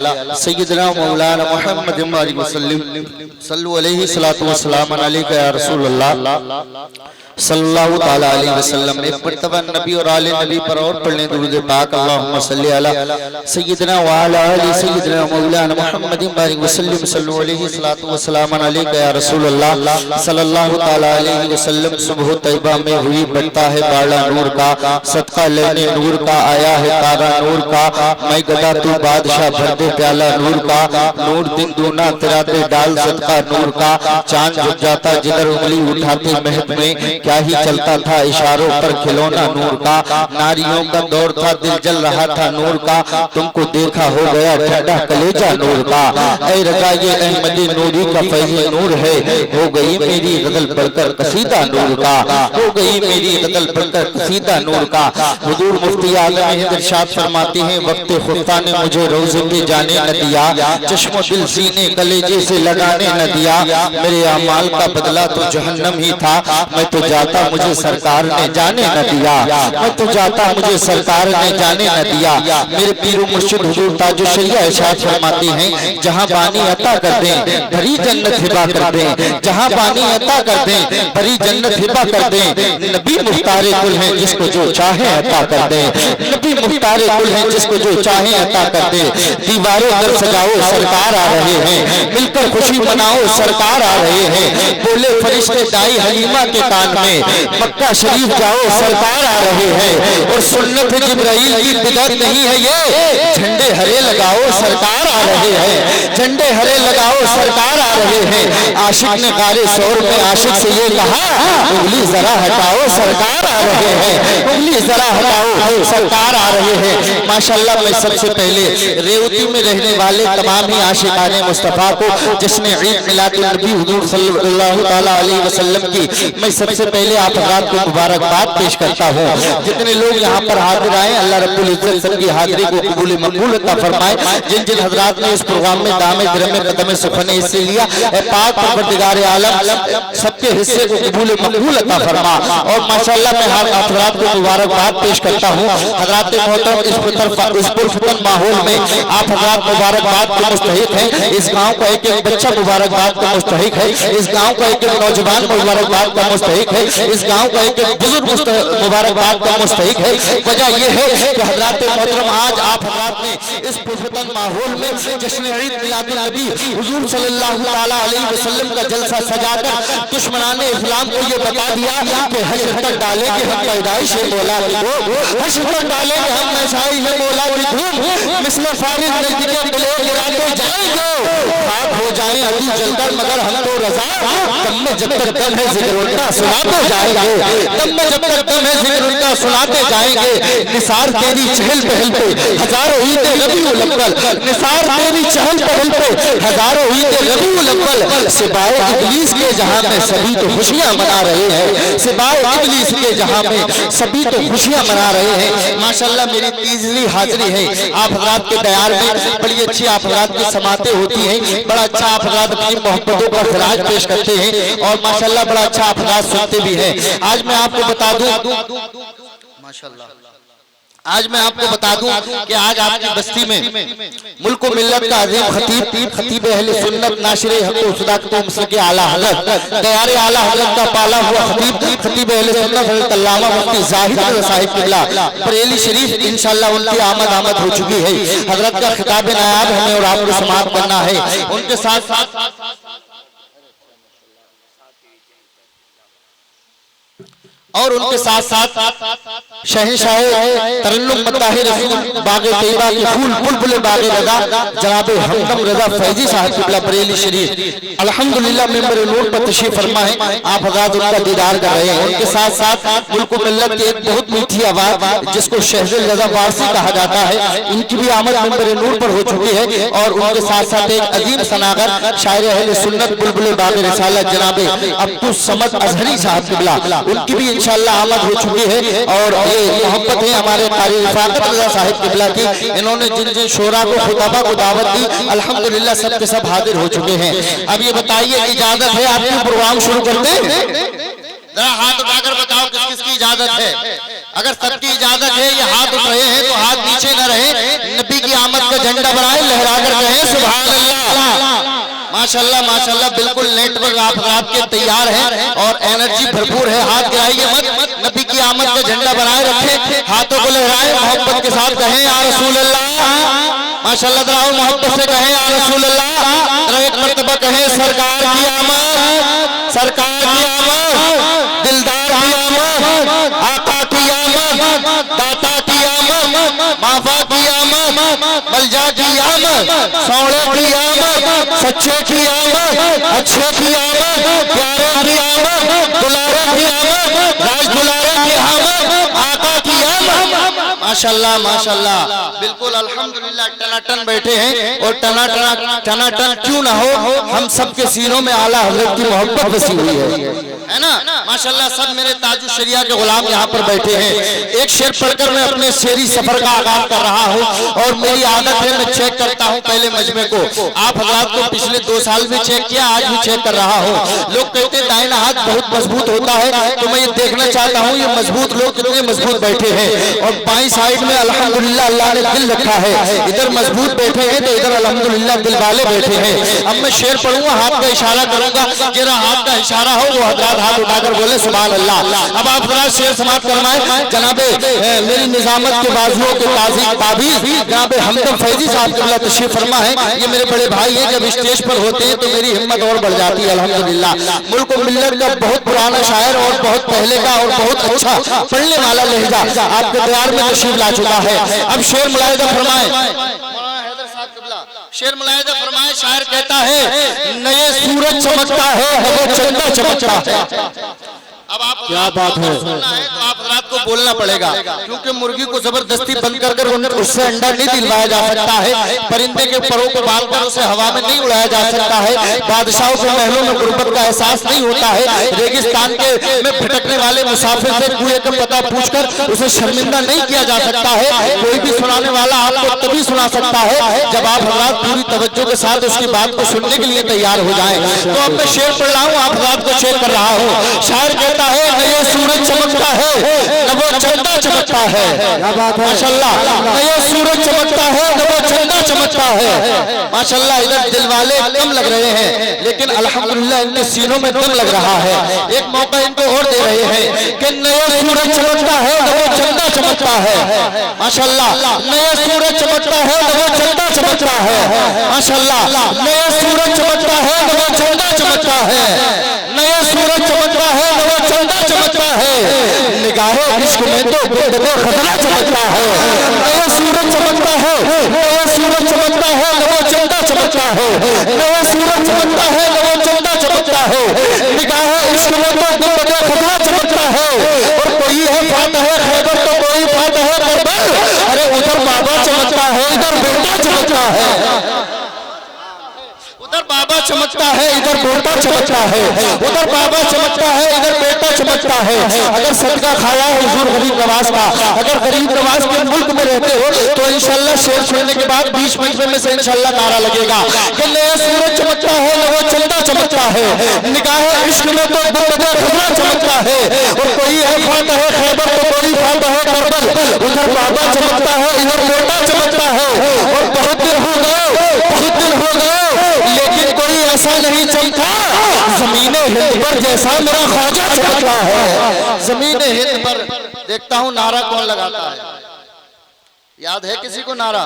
सय्यदना मौलाना मुहम्मद सल्लल्लाहु अलैहि सलातु वस्सलाम अलैका या रसूलल्लाह सल्लल्लाहु ताला अलैहि वसल्लम। एक मर्तबा नबी और आले नबी पर और पढ़ने दुरूद पाक अल्लाहुम्मा सल्ली अला सय्यदना व अला आलि सय्यदना मौलाना मुहम्मद सल्लल्लाहु अलैहि सलातु वस्सलाम अलैका या रसूलल्लाह सल्लल्लाहु ताला अलैहि वसल्लम। सुबह तैयबा में हुई बढ़ता है बाड़ा नूर का, सदका लेने नूर का आया है तारा नूर का। मैं गदा तू बादशाह भर दे प्याला नूर का, नूर दिन दूना तेरा दे डाल सदका नूर का। चांद झुक जाता जिधर उंगली उठाते महक में, क्या ही चलता था इशारों पर खिलौना नूर का। नारियों का दौर था दिल जल रहा था नूर का, तुमको देखा हो गया ठंडा कलेजा नूर का। ऐ रजा ये अहमदी नूरी का फैज़ नूर है, हो गई मेरी गज़ल पढ़कर कसीदा नूर का, हो गई मेरी गज़ल पढ़कर कसीदा नूर का। हुजूर मुफ्ती आलम हिंद इरशाद फरमाते हैं, वक्त खुदा ने मुझे रोज़े पे जाने न दिया, चश्मो दिल सीने कलेजे से लगाने न दिया। मेरे अमाल का बदला तो जहन्नम ही था, मैं तो जाता मुझे सरकार ने जाने न दिया, मैं तो जाता मुझे सरकार ने जाने न दिया। मेरे पीर मुर्शिद हुजूर ताजुल शरिया इरशाद फरमाते हैं, जहां बानी अता कर दें भरी जन्नत हिबा कर दें, जहां बानी अता कर दें भरी जन्नत हिबा कर दें। नबी मुख्तारे कुल हैं जिसको जो चाहे अता कर दें, नबी मुख्तारे कुल हैं जिसको जो चाहे अता कर दें। दीवारों पर सजाओ सरकार आ रहे हैं, मिलकर खुशी मनाओ सरकार आ रहे हैं। बोले फरिश्ते दाई हलीमा के कान में, मक्का शरीफ जाओ सरकार आ रहे हैं। और सुन्नत जिब्राइल की बिदअत नहीं है ये, झंडे हरे लगाओ सरकार आ रहे हैं, झंडे हरे लगाओ सरकार आ रहे हैं। आशिक ने गारे शोर में आशिक से ये कहा, उंगली जरा हटाओ सरकार आ रहे हैं, उंगली जरा हटाओ सरकार आ रहे हैं। माशाअल्लाह मैं सबसे पहले रेवती में रहने वाले तमाम ही आशिकाने मुस्तफ़ा को जिसने ईद मिलादुन नबी हुजूर सल्लल्लाहु ताला अलैहि वसल्लम की मैं सबसे पहले आप हज़रात को मुबारकबाद पेश करता हूँ। जितने लोग यहाँ पर हाजिर आए अल्लाह रब्बुल इज्जत सबकी हाजिरी को कबूल मकबूल अता फरमाए। जिन जिन हज़रात ने इस प्रोग्राम में दामे दिरमे कदम सुखने हिस्से लिया, पाक परवरदिगार आलम सबके हिस्से को कबूल मकबूल अता फरमा। और माशाअल्लाह मैं आप हज़रात को मुबारकबाद पेश करता हूँ। हज़रात मोहतरम इस पुरफतन माहौल में आप हज़रात मुबारकबाद के मुस्तहिक हैं। इस गाँव का एक एक बच्चा मुबारकबाद का मुस्तहिक है, इस गाँव का एक एक नौजवान मुबारकबाद का मुस्तहिक है, इस गाँव का एक एक बुजुर्ग मुबारकबाद का मुस्तहिक है। वजह यह है कि हज़रात मोहतरम आज आप हज़रात ने इस पुरफतन माहौल में जश्न ईद मिलादुन नबी हुजूर सल्लल्लाहु ताला अलैहि वसल्लम का जलसा सजाकर दुश्मनाने इस्लाम को ये बता दिया कि हश्र तक डालेंगे हम पैदाइश मौला की धूम, हश्र तक डालेंगे हम मैसाई है मौला की धूम। मिस्ल फारिग नज़दीके मिले गिराते जाएंगे, खाक हो जाए अभी जलकर मगर हम तो रज़ा। दम में जब तक दम है जिक्र उनका सुनाते जाएंगे, दम में जब तक दम है जिक्र उनका सुनाते जाएंगे। निसार तेरी चहल पहल पे हजारों ईद रबीउल अव्वल, निसार तेरी चहल पहल पे हजारों ईद रबीउल अव्वल। सिवाय इब्लीस के जहां में सभी तो खुशियां मना रहे हैं, सिवाय इब्लीस के जहां में सभी तो खुशियां मना रहे हैं। माशाअल्लाह मेरी तीसरी हाजिरी है आप हज़रात के दयार में, बड़ी अच्छी आप हज़रात की समातें होती हैं, बड़ा अच्छा आप हज़रात अपनी मोहब्बतों का खिराज पेश करते हैं और माशाअल्लाह बड़ा अच्छा आप हज़रात सुनते भी हैं। आज मैं आपको बता दूं माशाअल्लाह, आज मैं आपको बता दूं कि आज आपकी बस्ती में मुल्क व मिल्लत का अजीम खतीब अहले सुन्नत नाशिर हक़ व सदाक़त व मसलक आला हज़रत दयारे आला हज़रत का पाला हुआ खतीब अहले सुन्नत हज़रत अल्लामा मुफ्ती ज़ाहिद साहिब क़िबला बरेली शरीफ इंशाअल्लाह उनकी आमद हो चुकी है। हज़रत का खिताब नायाब हमें और आपको समाप्त करना है। उनके साथ और उनके साथ साथ शहंशाह तरन्नुम मताहिर रसूल बाग़े तैयबा के फूल बुलबुल बाग़े रज़ा जनाब हमदम रज़ा फैज़ी साहब क़िबला बरेली शरीफ अल्हम्दुलिल्लाह मेंबर नूर पर तशरीफ फरमा है। आप हज़रात उनका दीदार कर रहे हैं। उनके साथ साथ मुल्क मिल्लत की एक बहुत मीठी आवाज़ जिसको शहज़ल रज़ा वारसी कहा जाता है, इनकी भी आमद मेंबर नूर पर हो चुकी है। और उनके साथ साथ एक अजीम सनागर शायर अहले सुन्नत बुलबुल बाग़े रिसालत जनाब अब्दुस समद अज़हरी साहब क़िबला, उनकी भी इंशाअल्लाह आमद हो चुकी है। और ये मोहब्बत है हमारे कारी रिफाकत रज़ा साहिब क़िबला की, इन्होंने जिन जिन शोरा को खुताबा को दावत दी अल्हम्दुलिल्लाह सब के सब हाजिर हो चुके हैं। अब ये बताइए इजाजत है आपकी प्रोग्राम शुरू करते हैं? जरा हाथ उठाकर बताओ किस किस की इजाजत है। अगर सबकी इजाजत है, ये हाथ उठ रहे हैं तो हाथ नीचे न रहे, नबी की आमद का झंडा बनाए, लहरा कर कहें सुभान अल्लाह। माशाल्लाह माशाल्लाह, बिल्कुल नेटवर्क आपके तैयार है और एनर्जी भरपूर है। हाथ गिराइए मत, नबी की आमद का झंडा बनाए रखें, हाथों को लहराए, मोहब्बत के साथ कहें या रसूल अल्लाह। माशाल्लाह, दराओ मोहब्बत से कहें या रसूल अल्लाह। एक मर्तबा कहें सरकार की आमद, सरकार की आमद, दिलदार की आमद, आका की आमद, दाता की आमद, माफा की आमद, मलजा की आमद, सौड़े की आमद, सच्चे की आमद, अच्छे की आमद, प्यारे की आमद, दुलारे की आमद, राज दुलारे की आमद, आका की आमद। माशाल्लाह माशाल्लाह, बिल्कुल अल्हम्दुलिल्लाह, टनाटन बैठे हैं और टनाटन क्यों ना हो, हम सबके सीनों में आला हज़रत की मोहब्बत बसी हुई है ना। माशाल्लाह, सब मेरे ताजु शरिया के गुलाम यहाँ पर बैठे हैं। एक शेर पढ़कर मैं अपने शेरी सफर का आगाज कर रहा हूँ और मेरी आदत है, मैं चेक करता हूँ पहले मजमे को। आप हज़रात को पिछले 2 साल भी चेक किया, आज भी चेक कर रहा हूँ। लोग कहते हैं दाहिना हाथ बहुत मजबूत होता है, तो मैं ये देखना चाहता हूँ ये मजबूत लोग कितने मजबूत बैठे हैं। और बाईं साइड में अल्हम्दुलिल्लाह अल्लाह ने दिल रखा है, इधर मजबूत बैठे हैं तो इधर अल्हम्दुलिल्लाह दिल वाले बैठे हैं। अब मैं शेर पढ़ूंगा, हाथ का इशारा करूंगा, जरा हाथ का इशारा हो वो हजरात हाथ उठाकर बोले सुभान अल्लाह। अब आप जरा शेर समाप्त करवाएं। जनाबे मेरी निजामत के बाजुओं के ताज़ी ताबीज़ जनाबे हमदम फैजी साहब क़िबला तशरीफ फरमा है, ये मेरे बड़े भाई हैं। जब स्टेज पर होते हैं तो मेरी हिम्मत और बढ़ जाती है अल्हम्दुलिल्लाह। मुल्क और मिल्लत का बहुत पुराना शायर और बहुत पहले का और बहुत अच्छा पढ़ने वाला लहजा आपके दरबार में तशरीफ ला चुका है। अब शेर मुलाहिजा फरमाए, शेर मुलाहिजा फरमाए। शायर कहता है नए सूरज चमकता है, वो चंदा चमकता है। अब आप क्या बात है, सुनना है तो आप रात को बोलना पड़ेगा, क्योंकि मुर्गी को जबरदस्ती बंद कर उससे अंडा नहीं दिलवाया जा सकता है, परिंदे के परों को बांधकर उसे हवा में नहीं उड़ाया जा सकता है, बादशाहों के महलों में गुर्बत का एहसास नहीं होता है, रेगिस्तान के में भटकने वाले मुसाफिर से कुएं का पता पूछकर उसे शर्मिंदा नहीं किया जा सकता है। कोई भी सुनाने वाला आपको तभी सुना सकता है जब आप हज़रात पूरी तवज्जो के साथ उसकी बात को सुनने के लिए तैयार हो जाएं। तो अब मैं शेर पढ़ रहा हूँ, आप हज़रात को शेर कर रहा हूँ। शायर कहता है न ये सूरज चमकता है, न वो चंदा चमकता है। माशाल्लाह, न ये सूरज चमकता है, न वो चंदा चमकता है। माशाल्लाह, इधर दिल वाले कम लग रहे हैं, लेकिन अल्हम्दुलिल्लाह इनके सीनों में दम लग रहा है। एक मौका इनको और दे रहे हैं कि न ये सूरज चमकता है, न वो चंदा चमकता है। माशाल्लाह, न ये सूरज चमकता है, न वो चंदा चमकता है। माशाल्लाह, न ये सूरज चमकता है, न वो चंदा चमकता है। न ये सूरज चमकता है, न वो चंदा चमकता है। निगाहे इश्क में तो खतरा चमकता है। न ये सूरज चमकता है, न ये सूरज चमकता है, न वो चंदा चमकता है। न ये सूरज चमकता है, न वो चंदा चमकता है। निगाहे इश्क में तो खतरा चमकता है। और कोई है फातह है खैबर तो कोई फातह है करबल। अरे उधर बाबा चमकता है, इधर बेटा चमकता है। उधर बाबा चमकता है, इधर बेटा चमकता है। उधर बाबा चमकता है, इधर बेटा चमकता है। अगर सदका खाया है हुजूर गरीब नवाज का, अगर गरीब नवाज के मुल्क में रहते हो तो इंशाल्लाह शेर सुनने के बाद 20 मिनट में से इंशाल्लाह नारा लगेगा कि नया सूरज चमकता है, न वो चंदा चमकता है। निगाह इश्क में तो खतरा चमकता है। और कोई है फातह है खैबर तो कोई फातह है करबल। उधर बाबा चमकता है, इधर बेटा चमकता है। और बहुत दिन हो गए, बहुत दिन हो गए, लेकिन कोई ऐसा नहीं चमका ज़मीने हिंद पर जैसा मेरा ख्वाजा चमकता है। ज़मीने हिंद पर देखता हूँ नारा कौन लगाता है, याद है किसी को नारा?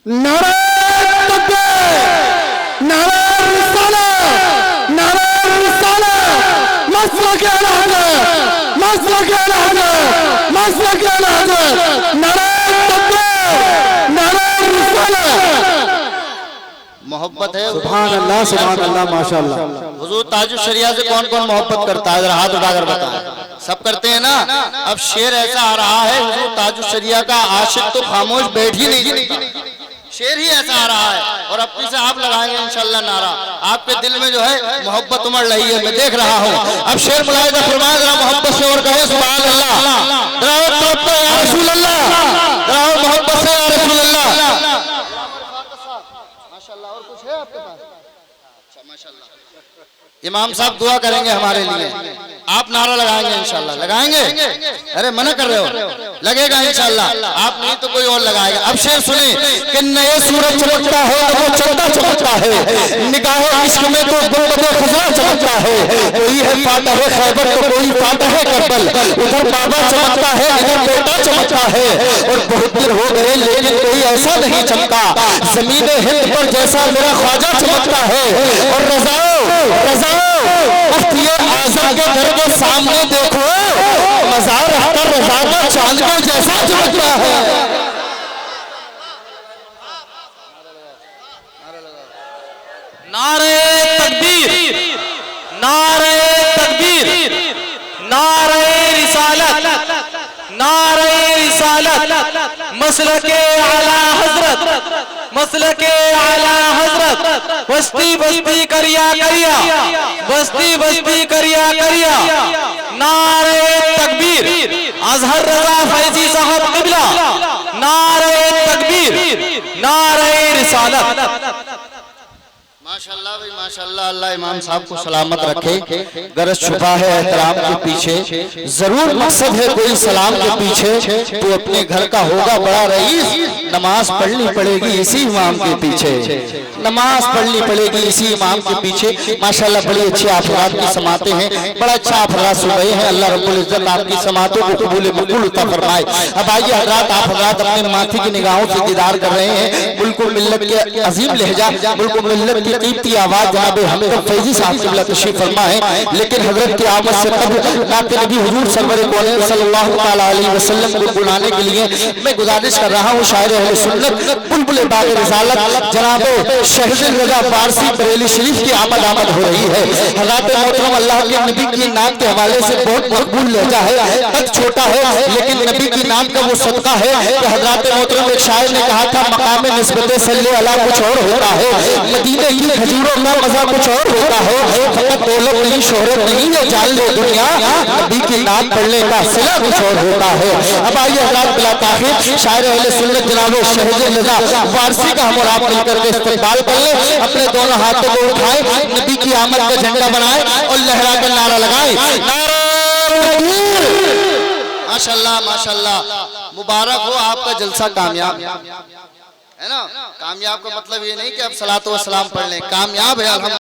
नारा तकबीर, नारा रिसालत, नारा रिसालत, मसलक अल-हज़रत, मसलक अल-हज़रत, मसलक अल-हज़रत, नारा तकबीर, नारा रिसालत। मोहब्बत है। सुभान अल्लाह, सुभान अल्लाह, माशाअल्लाह। हुजूर ताजुश शरिया से कौन कौन मोहब्बत करता है, जरा हाथ उठाकर बताएं। सब करते हैं ना। अब शेर ऐसा आ रहा है, हुजूर ताजुश शरिया का आशिक तो खामोश बैठ ही नहीं सकता, शेर ही ऐसा आ रहा है। और अपनी से आप लगाएंगे इंशाल्लाह नारा, आपके दिल में जो है मोहब्बत उमड़ रही है, मैं देख रहा हूँ। अब शेर मुलाहिजा फरमाए, जरा मोहब्बत से और कहे सुभान अल्लाह, जरा या रसूल अल्लाह, जरा मोहब्बत से या रसूल अल्लाह। माशाल्लाह, और कुछ है आपके पास? अच्छा माशाल्लाह। इमाम साहब दुआ करेंगे हमारे लिए, आप नारा लगाएंगे इंशाल्लाह। लगाएंगे? अरे मना कर रहे हो? लगेगा इंशाल्लाह। आप नहीं तो कोई और लगाएगा। अब शेर सुने कि नए सूरज चमकता है तो वो चंदा चमकता है, निगाह इश्क में तो गुंबद खजरा चमकता है। कोई है फातह है खैबर तो कोई फातह है करबल, उधर बाबा चमकता है इधर बेटा चमकता है। और बहुत दिन हो गए लेकिन कोई ऐसा नहीं चमका जमीन हिंद पर जैसा मेरा ख्वाजा चमकता है। और रज़ाओ मुफ्तिए आज़म के घर के सामने देखो, मज़ार हकर रज़ा का चांद को जैसा चमकता है। नारे तकबीर, नारे तकबीर, नारे रिसालत, नारे रिसालत, मसलके आला हजरत, मसलके आला हजरत, बस्ती बस्ती करिया करिया, बस्ती बस्ती करिया करिया। नारे तकबीर, अजहर रजा फैजी साहब क़िबला, नारे तकबीर, नारे रिसालत। माशाल्लाह भाई माशाल्लाह। अल्लाह इमाम साहब को सलामत रखे। गरज छुपा है एहतराम के पीछे, जरूर मकसद है कोई सलाम के पीछे। तो अपने घर का होगा बड़ा रईस, नमाज पढ़नी पड़ेगी इसी इमाम के पीछे, नमाज पढ़नी पड़ेगी इसी इमाम के पीछे। माशाल्लाह बड़ी अच्छी आफरात की समातें हैं, बड़ा अच्छा आफरात सुन रहे हैं। अल्लाह रब्बुल इज्जत आपकी समातों को कबूल मकबूल अता फरमाए। अब आइए हज़रात, आप हज़रात अपने माथे की निगाहों से दीदार कर रहे हैं। बिल्कुल मिल्लत के अजीम लहजा, बिल्कुल मिल्लत की कीमती आवाज जनाब हमीद फैजी साहब क़िबला तशरीफ फरमा है। लेकिन हजरत की आमद से कबल नाते नबी हुजूर सरवर कौनैन सल्लल्लाहु तआला अलैहि वसल्लम को बुलाने के लिए मैं गुजारिश कर रहा हूँ शायर अहले सुन्नत बुलबुल बाग रिसालत जनाब शहज़ाद रज़ा फारसी बरेली शरीफ की आमद हो रही है। हज़रत मोहतरम अल्लाह के नबी की नाम के हवाले से बहुत मकबूल लहजा है, कद छोटा है लेकिन नबी की नाम का वो सदका है कि हज़रत मोहतरम एक शायर ने कहा था मकाम निस्बत सल्ले अला कुछ और होता है, मदीने की खजूरों का मजा कुछ और होता है। फकत दौलत नहीं शोहरत नहीं ये जान लो दुनिया, नबी की नाम पढ़ने का सिला कुछ और होता है। अब आइए हज़रात बिला ताखीर शायर अहले सुन्नत जनाब शहज़ाद रज़ा फारसी का हम और आप मिलकर के इस्तेमाल कर ले। अपने दोनों हाथों को उठाए, नबी की आमद का झंडा बनाए और लहरा कर नारा लगाए, माशाल्लाह माशाल्लाह। मुबारक हो आपका जलसा कामयाब है ना। कामयाब का मतलब ये नहीं कि आप सलातो व सलाम पढ़ लें, कामयाब है।